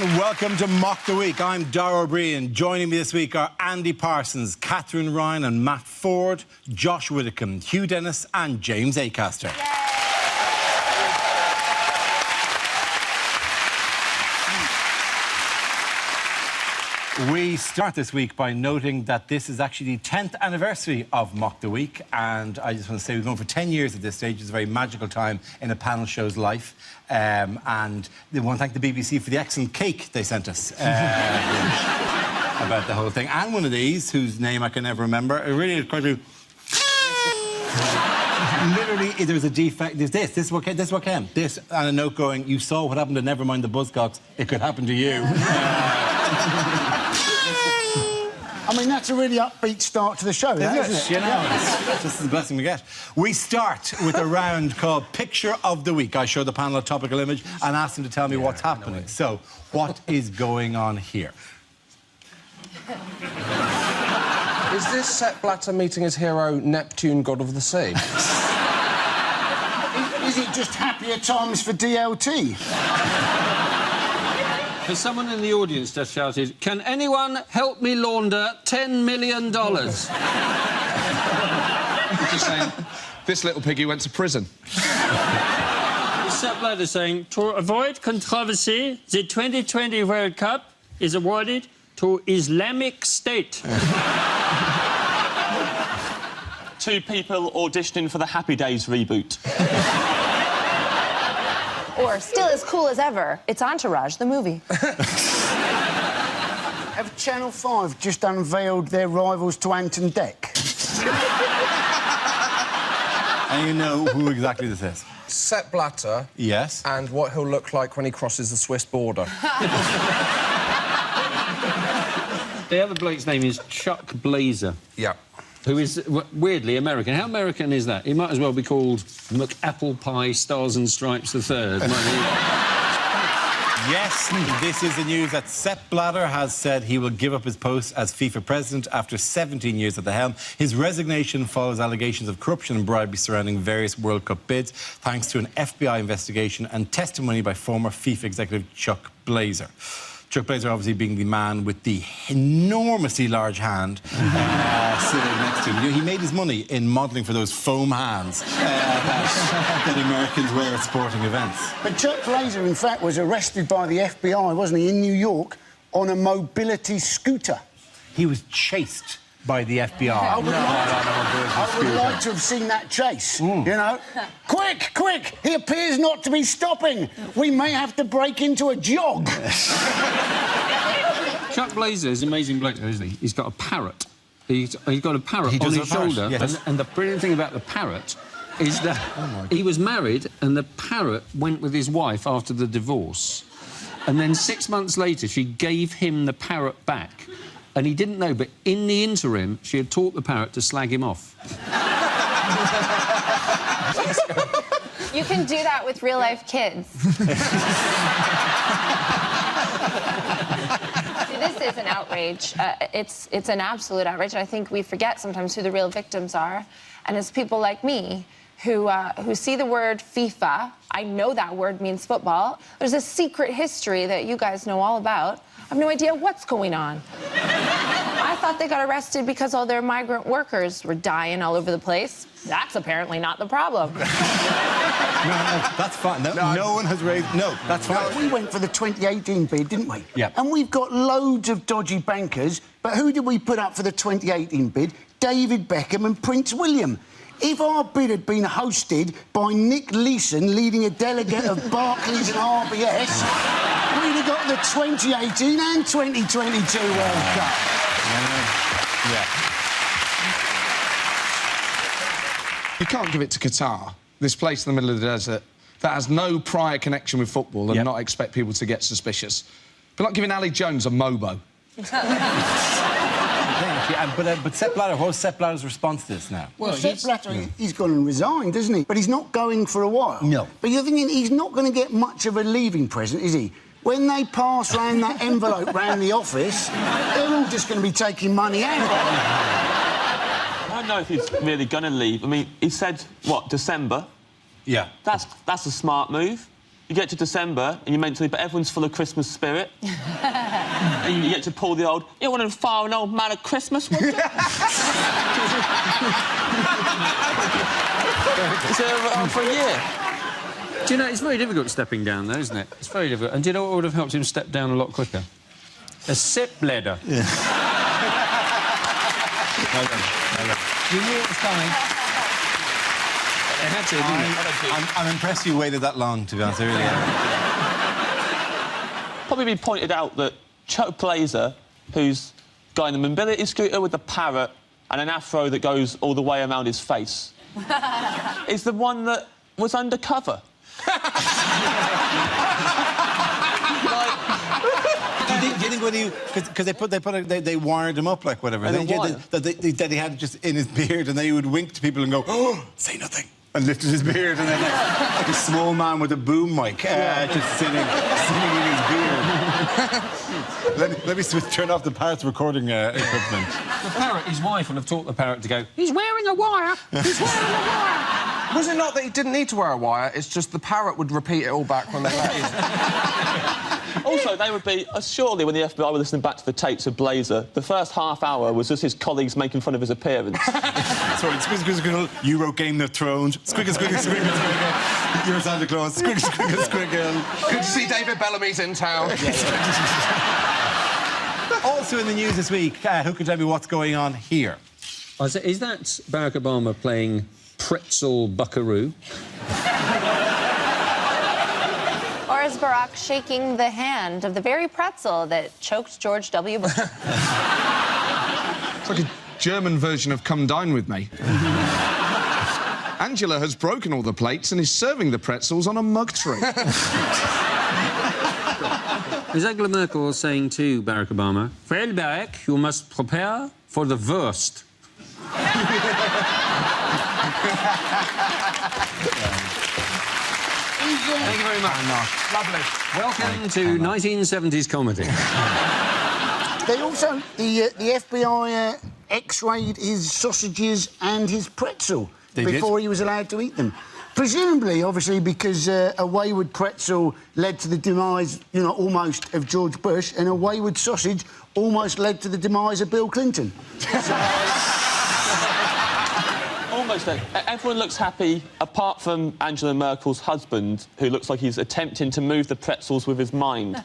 and welcome to Mock the Week. I'm Dara O'Brien. Joining me this week are Andy Parsons, Catherine Ryan and Matt Ford, Josh Widdicombe, Hugh Dennis and James Acaster. We start this week by noting that this is actually the 10th anniversary of Mock the Week, and I just want to say we're going for 10 years at this stage. It's a very magical time in a panel show's life, and we want to thank the BBC for the excellent cake they sent us about the whole thing, and one of these, whose name I can never remember. It really is quite a... Literally, there's a defect. There's this is what came. This, and a note going, you saw what happened to Nevermind the Buzzcocks. It could happen to you. I mean, that's a really upbeat start to the show, isn't it? You know, it's just the blessing we get. We start with a round called Picture of the Week. I show the panel a topical image and ask them to tell me what's happening. So, what is going on here? Is this Sepp Blatter meeting his hero, Neptune, god of the sea? Is it just happier times for DLT? There's someone in the audience just shouted, "Can anyone help me launder $10 million?" Just saying, this little piggy went to prison. Sepp Blatter saying, "To avoid controversy, the 2020 World Cup is awarded to Islamic State." Two people auditioning for the Happy Days reboot. Or, still as cool as ever, it's Entourage, the movie. Have Channel 5 just unveiled their rivals to Ant and Dec? And you know who exactly this is? Sepp Blatter. Yes. And what he'll look like when he crosses the Swiss border. The other bloke's name is Chuck Blazer. Yeah. Who is, weirdly, American. How American is that? He might as well be called McApplepie Stars and Stripes III. Yes, this is the news that Sepp Blatter has said he will give up his post as FIFA president after 17 years at the helm. His resignation follows allegations of corruption and bribery surrounding various World Cup bids, thanks to an FBI investigation and testimony by former FIFA executive Chuck Blazer. Chuck Blazer obviously being the man with the enormously large hand sitting next to him. He made his money in modelling for those foam hands that Americans wear at sporting events. But Chuck Blazer, in fact, was arrested by the FBI, wasn't he, in New York, on a mobility scooter. He was chased by the FBI. I would like to have seen that chase, you know. Quick, quick! He appears not to be stopping. We may have to break into a jog. Chuck Blazer is an amazing bloke, isn't he? He's got a parrot. He's got a parrot on his shoulder. Yes. And the brilliant thing about the parrot is that he was married and the parrot went with his wife after the divorce. And then 6 months later, she gave him the parrot back. And he didn't know, but in the interim, she had taught the parrot to slag him off. You can do that with real-life kids. See, this is an outrage. It's an absolute outrage. I think we forget sometimes who the real victims are. And it's people like me who see the word FIFA. I know that word means football. There's a secret history that you guys know all about. I have no idea what's going on. I thought they got arrested because all their migrant workers were dying all over the place. That's apparently not the problem. No, that's fine. No one has raised... No, that's fine. We went for the 2018 bid, didn't we? Yeah. And we've got loads of dodgy bankers, but who did we put up for the 2018 bid? David Beckham and Prince William. If our bid had been hosted by Nick Leeson, leading a delegate of Barclays and RBS, we'd have got the 2018 and 2022 World Cup. Yeah. You can't give it to Qatar, this place in the middle of the desert that has no prior connection with football, and not expect people to get suspicious. But like giving Ali Jones a mobo. But Sepp Blatter, what's Sepp Blatter's response to this now? Well, Sepp Blatter, he's gone and resigned, hasn't he? But he's not going for a while. No. But you're thinking he's not going to get much of a leaving present, is he? When they pass round that envelope round the office, they're all just going to be taking money out. I don't know if he's really going to leave. I mean, he said, what, December? Yeah. That's a smart move. you get to December and you're meant to, but everyone's full of Christmas spirit. And you get to pull the old, you want to fire an old man at Christmas, would you? It's for a year. Do you know, it's very difficult stepping down, though, isn't it? It's very difficult. And do you know what would have helped him step down a lot quicker? A SIP ladder. Yeah. Well done. You knew it was coming. They had to, didn't they? I'm impressed you waited that long, to be honest. I really am. Probably been pointed out that Chuck Blazer, who's guy in the mobility scooter with the parrot and an afro that goes all the way around his face, is the one that was undercover. Do you think when he... Because they wired him up, like, whatever. And that he had just in his beard, and then he would wink to people and go, oh, say nothing, and lifted his beard, and then like a small man with a boom mic just singing in his beard. let me turn off the parrot's recording equipment. The parrot, his wife would have taught the parrot to go, he's wearing a wire, he's wearing a wire. Was it not that he didn't need to wear a wire, it's just the parrot would repeat it all back when they left? Also, they would be... surely, when the FBI were listening back to the tapes of Blazer, the first half hour was just his colleagues making fun of his appearance. Sorry, squiggle, squiggle, you wrote Game of Thrones. Squiggle, squiggle, squiggle, squiggle. You're Santa Claus. Squiggle, squiggle, squiggle. Good to see David Bellamy's in town. Also in the news this week, who can tell me what's going on here? Is that Barack Obama playing pretzel buckaroo? Or is Barack shaking the hand of the very pretzel that choked George W. Bush? It's like a German version of Come Dine With Me. Angela has broken all the plates and is serving the pretzels on a mug tray. Is Angela Merkel saying to Barack Obama, well, Barack, you must prepare for the worst? Thank you very much. Lovely. Welcome to 1970s comedy. They also, the FBI x-rayed his sausages and his pretzel before he was allowed to eat them. Presumably, obviously, because a wayward pretzel led to the demise, you know, almost of George Bush, and a wayward sausage almost led to the demise of Bill Clinton. Almost. Everyone looks happy, apart from Angela Merkel's husband, who looks like he's attempting to move the pretzels with his mind.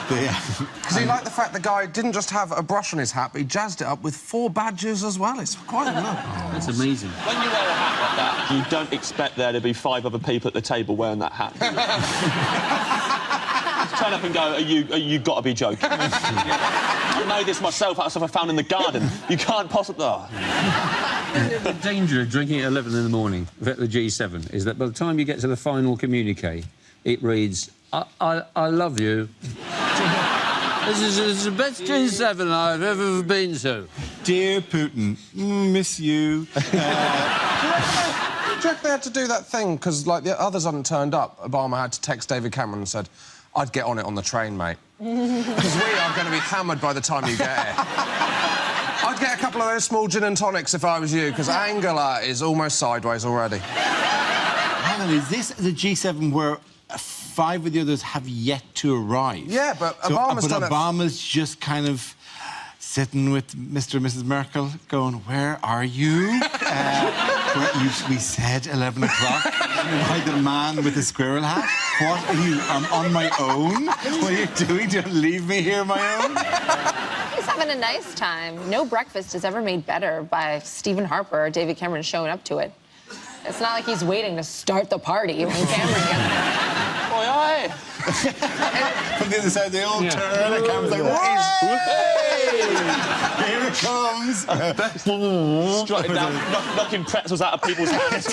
Because he liked the fact the guy didn't just have a brush on his hat, but he jazzed it up with 4 badges as well. It's quite a look. That's amazing. When you wear a hat like that, you don't expect there to be 5 other people at the table wearing that hat. Just turn up and go, you got to be joking. I know this myself out of stuff I found in the garden. You can't possibly... Oh. The danger of drinking at 11 in the morning at the G7 is that by the time you get to the final communique, it reads, I love you. This is the best G7 I've ever been to. Dear Putin, miss you. Do you reckon they had to do that thing because, like, the others hadn't turned up? Obama had to text David Cameron and said, I'd get on it on the train, mate. Because we are going to be hammered by the time you get here. I'd get a couple of those small gin and tonics if I was you, because Angela is almost sideways already. Hang on, is this the G7 where 5 of the others have yet to arrive? Yeah, but Obama's done it. Obama's just kind of sitting with Mr. and Mrs. Merkel going, where are you? We said 11 o'clock. By the man with the squirrel hat. What are you? I'm on my own? What are you doing? Don't leave me here on my own? He's having a nice time. No breakfast is ever made better by Stephen Harper or David Cameron showing up to it. It's not like he's waiting to start the party when Cameron gets there. Oi, oi! From the other side, they all turn and Cameron's like, what is... Here it comes! Strutting down, knocking pretzels out of people's hands.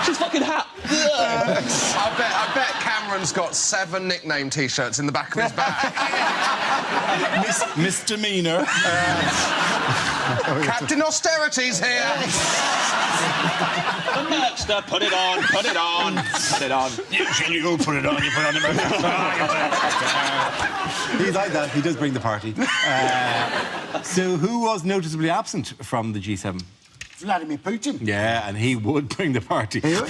She's fucking hat. I bet Cameron's got 7 nickname T-shirts in the back of his bag. Misdemeanor. Captain Austerity's here. The Merchster, put it on, put it on, put it on. You go put it on, you put it on the He's like that, he does bring the party. So who was noticeably absent from the G7? Vladimir Putin. Yeah, and he would bring the party. He would.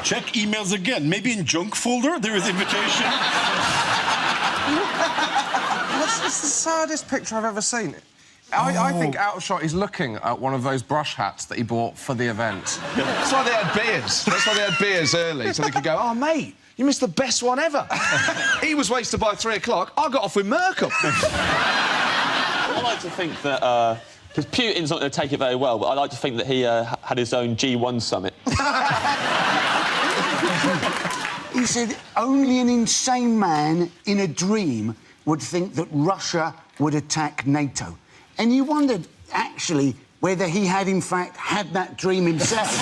Check emails again. Maybe in junk folder there is invitation. That's the saddest picture I've ever seen. I think out of shot he's looking at one of those brush hats that he bought for the event. That's why they had beers. That's why they had beers early, so they could go, oh, mate, you missed the best one ever. He was wasted by 3 o'clock. I got off with Merkel. I like to think that, because Putin's not going to take it very well, but I like to think that he had his own G1 summit. He said only an insane man in a dream would think that Russia would attack NATO. And you wondered, actually, whether he had, in fact, had that dream himself.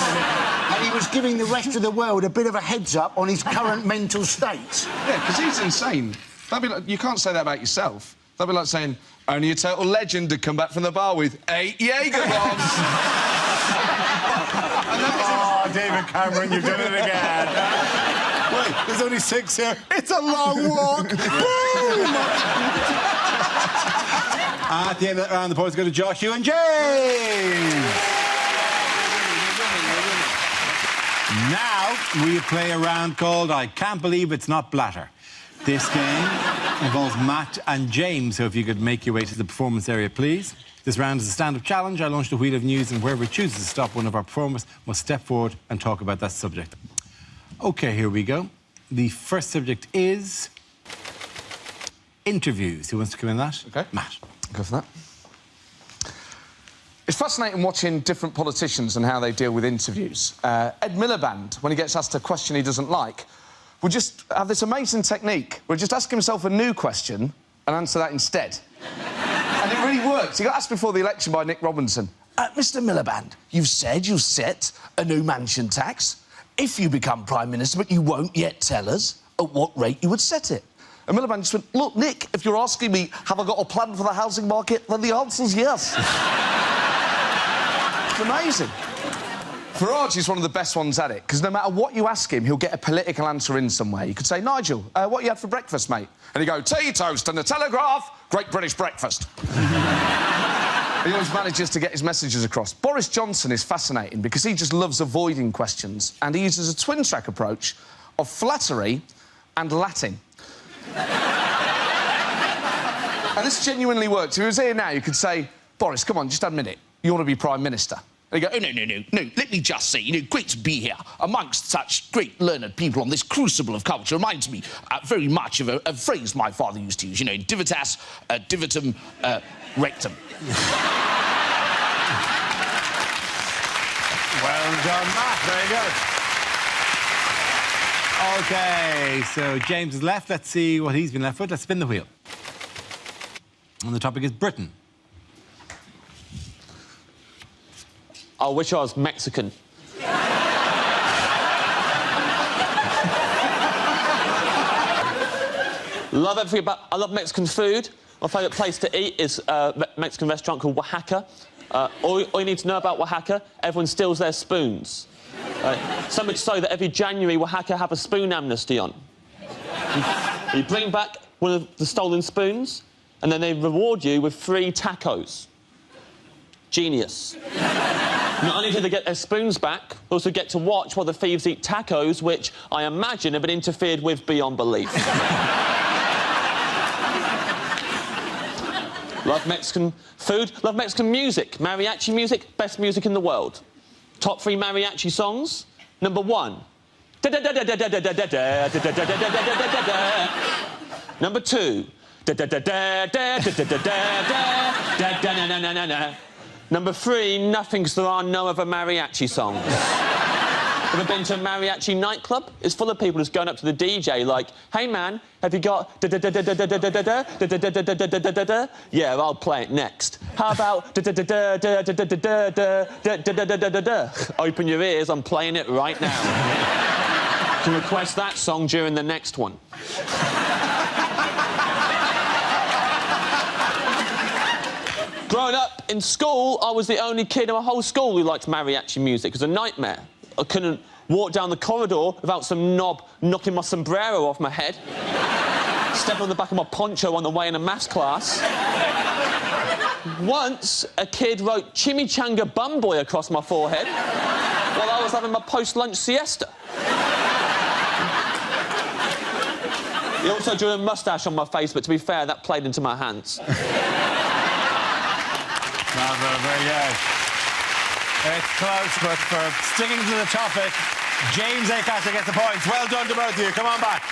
And he was giving the rest of the world a bit of a heads-up on his current mental state. Yeah, because he's insane. That'd be like, you can't say that about yourself. That'd be like saying, only a total legend to come back from the bar with 8 Jaeger bombs. Oh, David Cameron, you've done it again. Wait, there's only 6 here. It's a long walk. Boom! At the end of that round, the points go to Josh, you and James. Now we play a round called I Can't Believe It's Not Blatter. This game involves Matt and James, so if you could make your way to the performance area, please. This round is a stand-up challenge. I launch the wheel of news, and wherever it chooses to stop, one of our performers must step forward and talk about that subject. OK, here we go. The first subject is interviews. Who wants to come in that? OK. Matt. Go for that. It's fascinating watching different politicians and how they deal with interviews. Ed Miliband, when he gets asked a question he doesn't like, will just have this amazing technique where he'll just ask himself a new question and answer that instead. And it really works. He got asked before the election by Nick Robinson. Mr Miliband, you've said you'll set a new mansion tax if you become Prime Minister, but you won't yet tell us at what rate you would set it. And Miliband just went, look, Nick, if you're asking me, have I got a plan for the housing market, then the answer's yes. It's amazing. Farage is one of the best ones at it, because no matter what you ask him, he'll get a political answer in somewhere. You could say, Nigel, what you had for breakfast, mate? And he'd go, tea, toast and the Telegraph, great British breakfast. He always manages to get his messages across. Boris Johnson is fascinating because he just loves avoiding questions, and he uses a twin-track approach of flattery and Latin. And this genuinely works. If he was here now, you could say, Boris, come on, just admit it. You want to be Prime Minister? And he'd go, oh, no, let me just say, great to be here amongst such great learned people on this crucible of culture. Reminds me very much of a phrase my father used to use, divitas, divitum, rectum. Well done, Matt. Very good. OK, so James is left. Let's see what he's been left with. Let's spin the wheel. And the topic is Britain. I wish I was Mexican. Love everything about... I love Mexican food. My favourite place to eat is a Mexican restaurant called Oaxaca. All you need to know about Oaxaca, everyone steals their spoons. So much so that every January, Oaxaca have a spoon amnesty on. You bring back one of the stolen spoons, and then they reward you with free tacos. Genius. Not only do they get their spoons back, they also get to watch while the thieves eat tacos, which I imagine have been interfered with beyond belief. Love Mexican food, love Mexican music. Mariachi music, best music in the world. Top 3 mariachi songs. Number 1. Number 2. Number 3, nothing, because there are no other mariachi songs. Ever been to a mariachi nightclub? It's full of people just going up to the DJ like, hey man, have you got yeah, I'll play it next. How about open your ears, I'm playing it right now. You can request that song during the next one. Growing up in school, I was the only kid in my whole school who liked mariachi music. It was a nightmare. I couldn't walk down the corridor without some knob knocking my sombrero off my head. Stepping on the back of my poncho on the way in a maths class. Once, a kid wrote Chimichanga Bum Boy across my forehead while I was having my post-lunch siesta. He also drew a moustache on my face, but to be fair, that played into my hands. Very good. It's close, but for sticking to the topic, James Acaster gets the points. Well done to both of you. Come on back.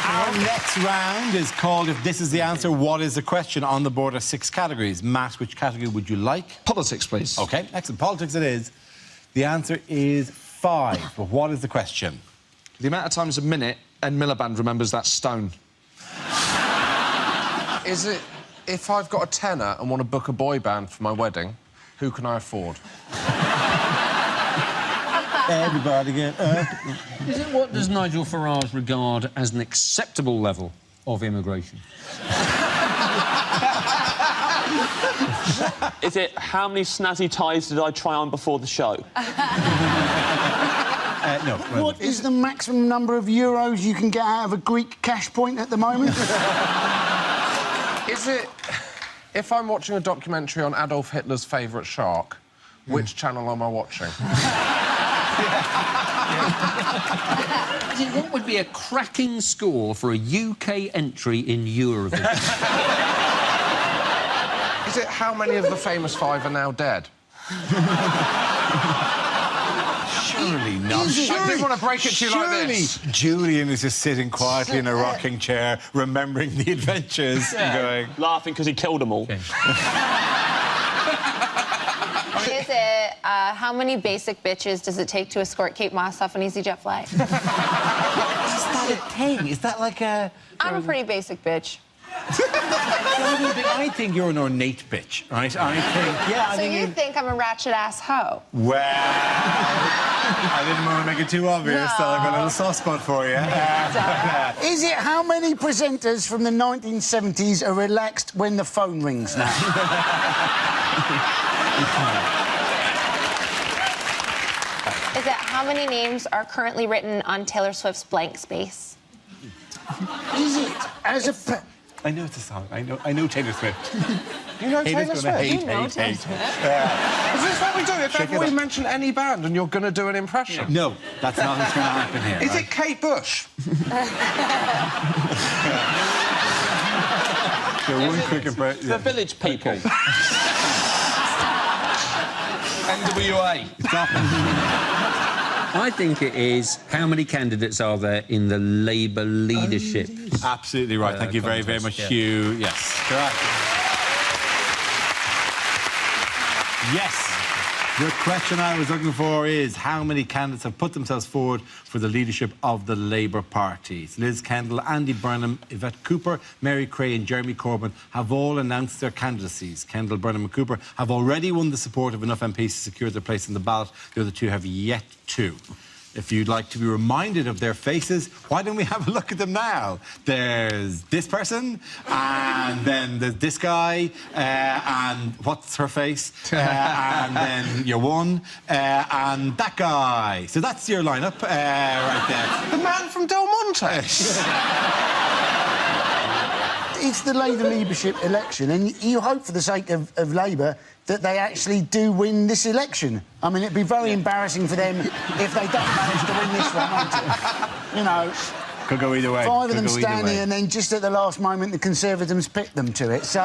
Our next round is called If This Is the Answer, What Is the Question? On the board are 6 categories. Matt, which category would you like? Politics, please. OK, excellent. Politics it is. The answer is 5. But what is the question? The amount of times a minute Ed Miliband remembers that stone. Is it, if I've got a tenner and want to book a boy band for my wedding, who can I afford? Everybody get up. Is it what does Nigel Farage regard as an acceptable level of immigration? Is it how many snazzy ties did I try on before the show? No. What is the maximum number of euros you can get out of a Greek cash point at the moment? Is it, if I'm watching a documentary on Adolf Hitler's favourite shark, which channel am I watching? What would be a cracking score for a UK entry in Eurovision? Is it how many of the famous 5 are now dead? Surely not. I didn't want to break it to you like this. Julian is just sitting quietly in a rocking chair, remembering the adventures and going... Laughing because he killed them all. Is it how many basic bitches does it take to escort Kate Moss off an EasyJet flight? Is that a thing? Is that like a... I'm a pretty basic bitch. I think you're an ornate bitch, right? I think... Yeah, So you think I'm a ratchet-ass hoe? Well... I didn't want to make it too obvious, so I've got a little soft spot for you. Is it how many presenters from the 1970s are relaxed when the phone rings now? Is it how many names are currently written on Taylor Swift's blank space? Is it as a... I know it's a song. I know Taylor Swift. You know Taylor Taylor's gonna Swift? hate. Is this what we do? If ever we mention any band and you're going to do an impression? No, that's not what's going to happen here. Is it Kate Bush? One quick impression. The Village People. NWA. I think it is how many candidates are there in the Labour leadership? Absolutely right. Thank you very, very much, Hugh. Yes, correct. Yes. The question I was looking for is how many candidates have put themselves forward for the leadership of the Labour Party? Liz Kendall, Andy Burnham, Yvette Cooper, Mary Creagh and Jeremy Corbyn have all announced their candidacies. Kendall, Burnham and Cooper have already won the support of enough MPs to secure their place in the ballot. The other two have yet to. If you'd like to be reminded of their faces, why don't we have a look at them now? There's this person, and then there's this guy, and what's her face? And then your one, and that guy. So that's your lineup right there. The man from Del Monte. It's the Labour leadership election, and you hope for the sake of Labour that they actually do win this election. I mean, it'd be very embarrassing for them if they don't manage to win this one, won't it? You know... Could go either way. 5 of them standing, and then just at the last moment, the Conservatives pick them to it. So,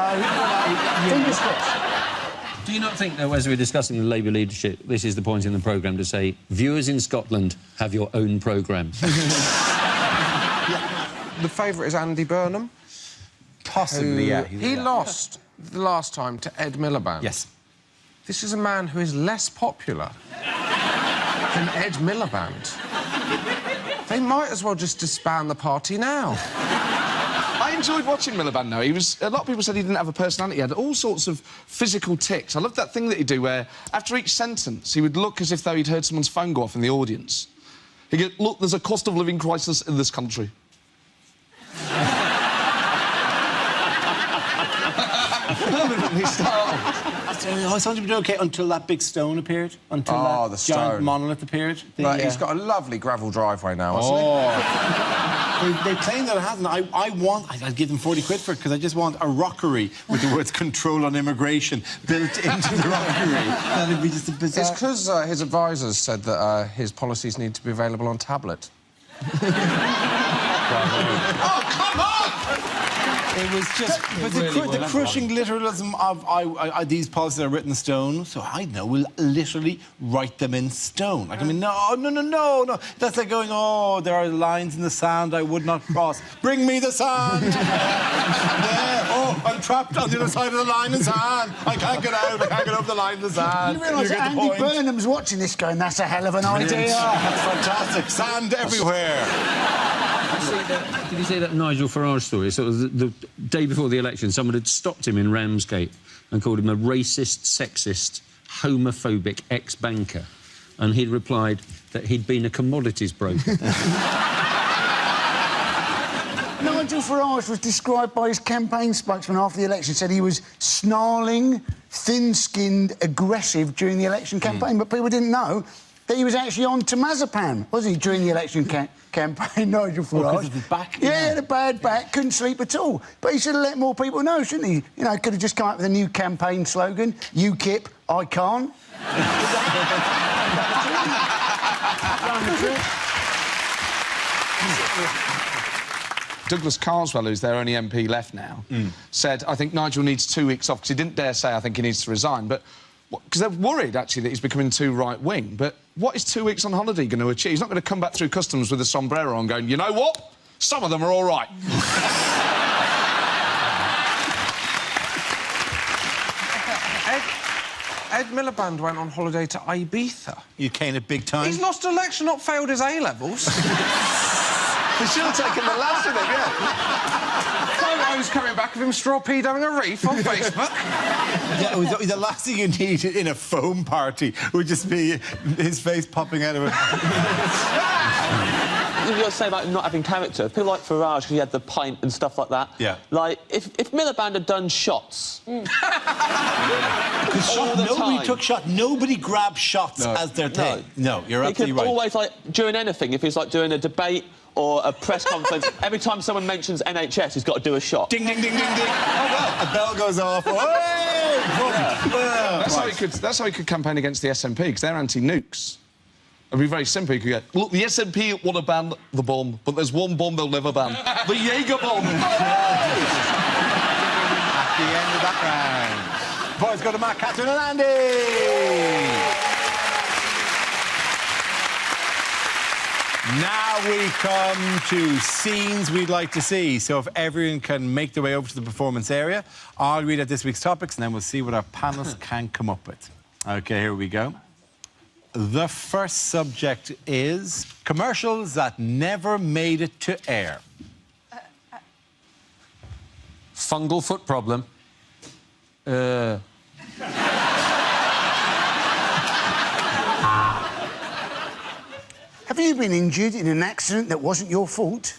fingers crossed. Do you not think, though, as we're discussing the Labour leadership, this is the point in the programme to say, viewers in Scotland have your own programme? The favourite is Andy Burnham. Possibly, yeah. He lost the last time to Ed Miliband. Yes. This is a man who is less popular than Ed Miliband. They might as well just disband the party now. I enjoyed watching Miliband, though. A lot of people said he didn't have a personality. He had all sorts of physical tics. I loved that thing that he'd do where, after each sentence, he would look as if though he'd heard someone's phone go off in the audience. He'd go, look, there's a cost of living crisis in this country. permanently startled. I thought you'd be okay until that big stone appeared. Until Oh, that the giant stone. monolith appeared. But he's got a lovely gravel driveway now, hasn't he? They claim that it hasn't. I'd give them 40 quid for it because I just want a rockery with the words control on immigration built into the rockery. That'd be just a bizarre... It's because his advisors said that his policies need to be available on tablet. Oh, come on! It was just... But the crushing literalism of these policies are written in stone, so I know we'll literally write them in stone. Like, I mean, no. That's like going, oh, there are lines in the sand I would not cross. Bring me the sand! Yeah, oh, I'm trapped on the other side of the line in sand. I can't get out, I can't get over the line in the sand. You realise that Andy Burnham's watching this going, that's a hell of an idea. That's fantastic. Sand everywhere. Did you see that Nigel Farage story? So the day before the election, someone had stopped him in Ramsgate and called him a racist, sexist, homophobic ex-banker. And he'd replied that he'd been a commodities broker. Nigel Farage was described by his campaign spokesman after the election, said he was snarling, thin-skinned, aggressive during the election campaign, but people didn't know that he was actually on temazepam, wasn't he, during the election campaign, Nigel Farage? Because of his back? Yeah, he had a bad back, couldn't sleep at all. But he should have let more people know, shouldn't he? You know, could have just come up with a new campaign slogan, UKIP, I can't. Douglas Carswell, who's their only MP left now, said, I think Nigel needs 2 weeks off, because he didn't dare say, I think he needs to resign. But because they're worried, actually, that he's becoming too right-wing. But what is 2 weeks on holiday going to achieve? He's not going to come back through customs with a sombrero on going, you know what? Some of them are all right. Ed Miliband went on holiday to Ibiza. You cane it big time. He's lost an election, not failed his A-levels. They should have taken the last of it, yeah. Photos coming back of him straw-pedoing a reef on Facebook. Yeah, the last thing you need in a foam party would just be his face popping out of it. You got to say about him not having character. People like Farage, because he had the pint and stuff like that. Yeah. Like, if Miliband had done shots... Nobody took shots. Nobody grabbed shots as their thing. No, you're absolutely right. He could always, like, during anything, if he's, like, doing a debate or a press conference, every time someone mentions NHS, he's got to do a shot. Ding, ding, ding, ding, ding. Oh, well, a bell goes off. That's how he could campaign against the SNP, because they're anti-nukes. It'd be very simple. You could go, look, the SNP want to ban the bomb, but there's one bomb they'll never ban. The Jaeger bomb. At the end of that round. Boys go to Mark, Catherine and Andy. Now we come to scenes we'd like to see. So if everyone can make their way over to the performance area, I'll read out this week's topics and then we'll see what our panellists can come up with. OK, here we go. The first subject is commercials that never made it to air. Fungal foot problem. Have you been injured in an accident that wasn't your fault?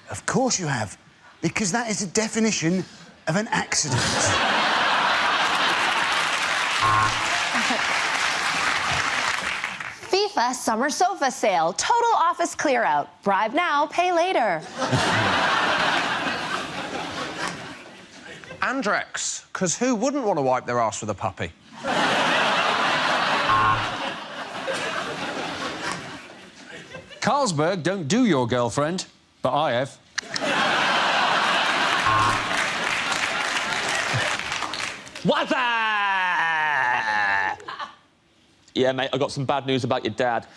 Of course you have, because that is the definition of an accident. FIFA Summer Sofa Sale. Total office clear out. Bribe now, pay later. Andrex, because who wouldn't want to wipe their arse with a puppy? Carlsberg don't do your girlfriend, but I have. What's that? Yeah, mate, I got some bad news about your dad.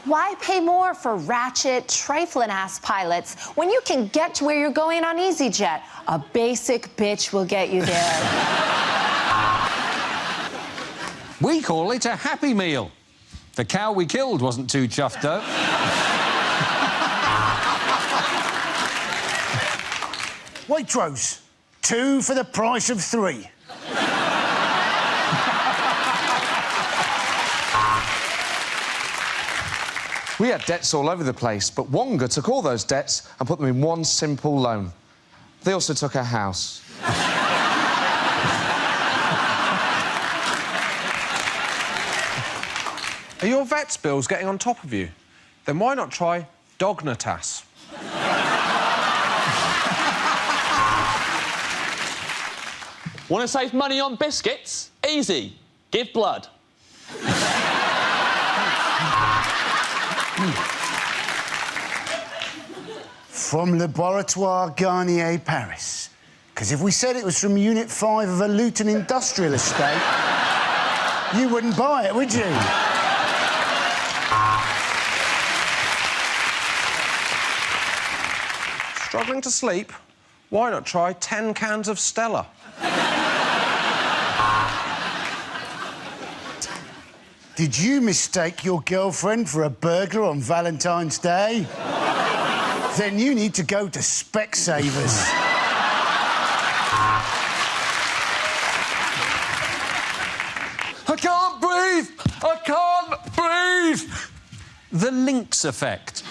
Why pay more for ratchet, trifling-ass pilots when you can get to where you're going on EasyJet? A basic bitch will get you there. We call it a Happy Meal. The cow we killed wasn't too chuffed, though. Waitrose, 2 for the price of 3. We had debts all over the place, but Wonga took all those debts and put them in one simple loan. They also took our house. Are your vet's bills getting on top of you? Then why not try Dognatas? Want to save money on biscuits? Easy. Give blood. From Laboratoire Garnier, Paris. Because if we said it was from Unit 5 of a Luton industrial estate, you wouldn't buy it, would you? Struggling to sleep? Why not try 10 cans of Stella? Did you mistake your girlfriend for a burglar on Valentine's Day? Then you need to go to Specsavers. I can't breathe! I can't breathe! The Lynx effect.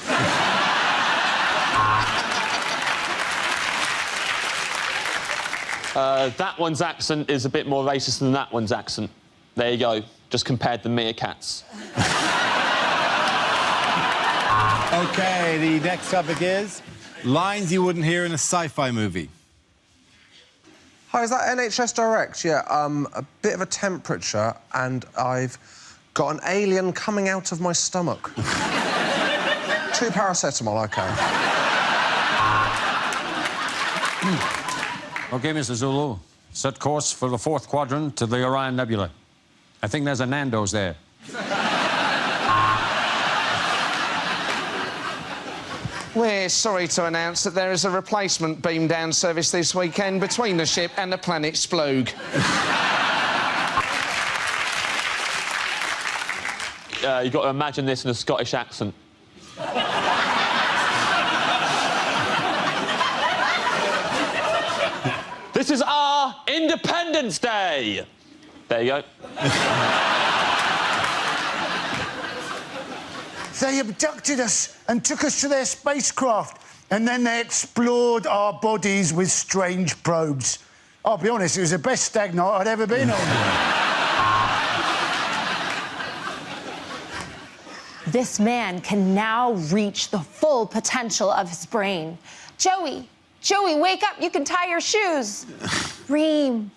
That one's accent is a bit more racist than that one's accent. There you go. Just compared the meerkats. OK, the next topic is lines you wouldn't hear in a sci-fi movie. Hi, is that NHS Direct? Yeah, a bit of a temperature and I've got an alien coming out of my stomach. 2 paracetamol, OK. OK, Mr. Zulu. Set course for the 4th quadrant to the Orion Nebula. I think there's a Nando's there. We're sorry to announce that there is a replacement beam down service this weekend between the ship and the planet Splooge. You've got to imagine this in a Scottish accent. This is our Independence Day! There you go. They abducted us and took us to their spacecraft, and then they explored our bodies with strange probes. I'll be honest, it was the best stag night I'd ever been on. This man can now reach the full potential of his brain. Joey, wake up. You can tie your shoes. Reem.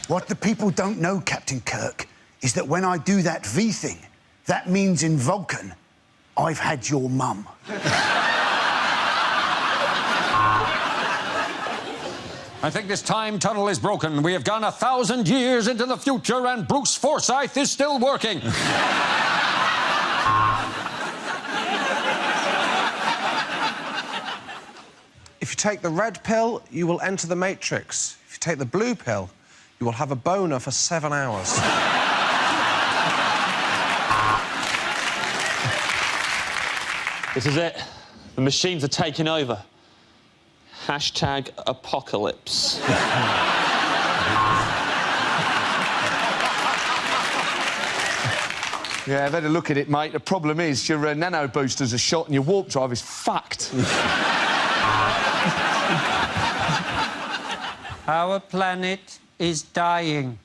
What the people don't know, Captain Kirk, is that when I do that V thing, that means in Vulcan, I've had your mum. I think this time tunnel is broken. We have gone 1,000 years into the future and Bruce Forsyth is still working. If you take the red pill, you will enter the Matrix. If you take the blue pill, you will have a boner for 7 hours. This is it. The machines are taking over. Hashtag apocalypse. Yeah, I've had a look at it, mate. The problem is your nano boosters are shot and your warp drive is fucked. Our planet is dying.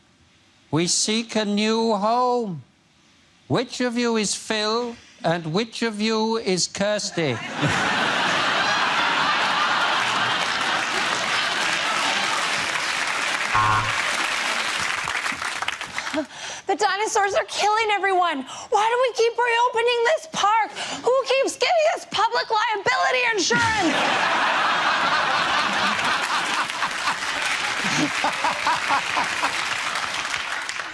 We seek a new home. Which of you is Phil and which of you is Kirsty? The dinosaurs are killing everyone. Why do we keep reopening this park? Who keeps giving us public liability insurance?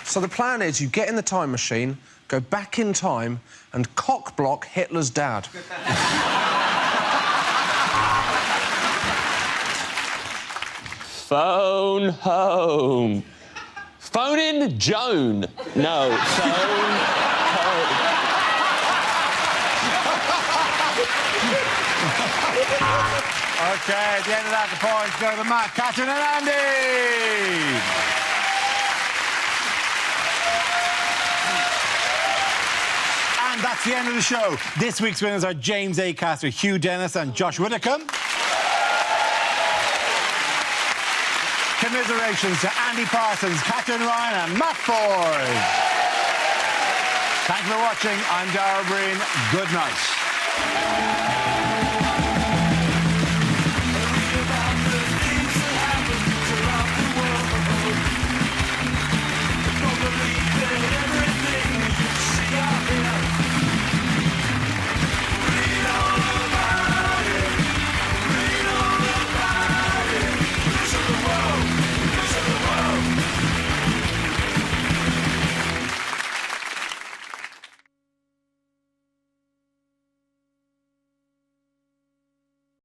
So the plan is you get in the time machine, go back in time and cock-block Hitler's dad. Phone home. Phone in Joan. No, phone home. OK, at the end of that, the points go to Matt, Catherine and Andy. And that's the end of the show. This week's winners are James Acaster, Hugh Dennis and Josh Whittaker. Commiserations to Andy Parsons, Catherine Ryan and Matt Ford. Thanks for watching. I'm Darragh Breen. Good night.